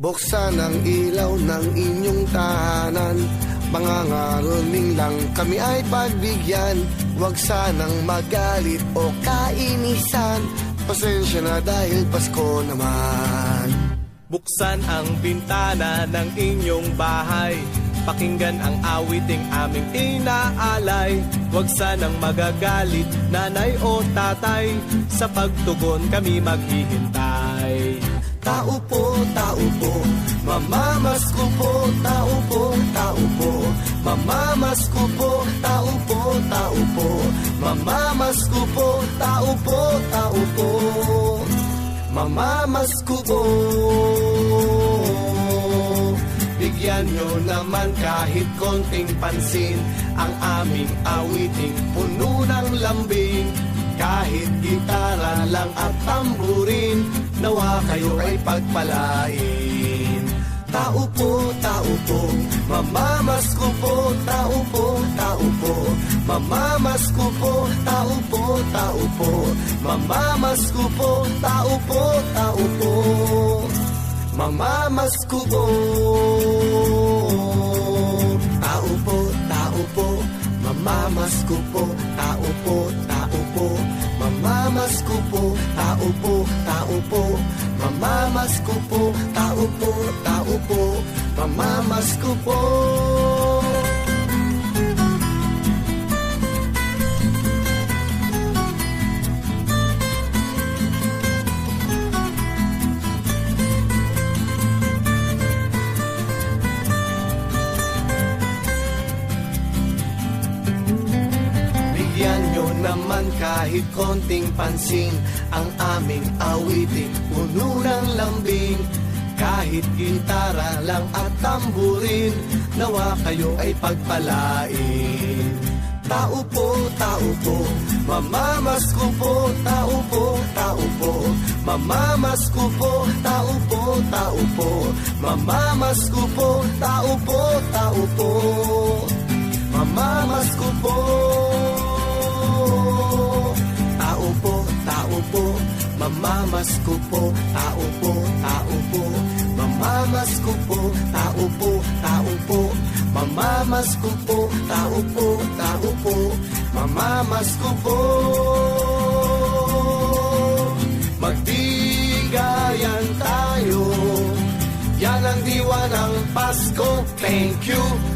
Buksan ang ilaw ng inyong tahanan, mga ngaroning lang kami ay pagbigyan. Huwag sanang magalit o kainisan, pasensya na dahil Pasko naman. Buksan ang bintana ng inyong bahay, pakinggan ang awiting aming inaalay. Huwag sanang magagalit, nanay o tatay, sa pagtugon kami maghihintay. Tao po, mamamasko po, tao po, mamamasko po, tao po, mamamasko po, tao po, mamamasko po. Bigyan nyo naman kahit konting pansin ang aming awiting puno ng lambing. Kahit gitara lang at tamburin, nawa kayo ay pagpalain. Tao po, mamamasko po, tao po, mamamasko po, tao po, mamamasko po, tao po, mamamasko po. Tao po, mamamasko po, tao po, mamamasko po, tao po, mamamasko po, tao po, mamamasko po. Naman kahit konting pansin ang aming awiting puno ng lambing. Kahit gitara lang at tamburin, nawa kayo ay pagpalain. Tao po, mamamasko po, tao po, mamamasko po, tao po, mamamasko po, tao po, mamamasko po. Tao po, mamamasko po, tao po, mamamasko po, tao po, mamamasko po, tao po, mamamasko po. Magbigayan tayo, yan ang diwa ng Pasko. Thank you.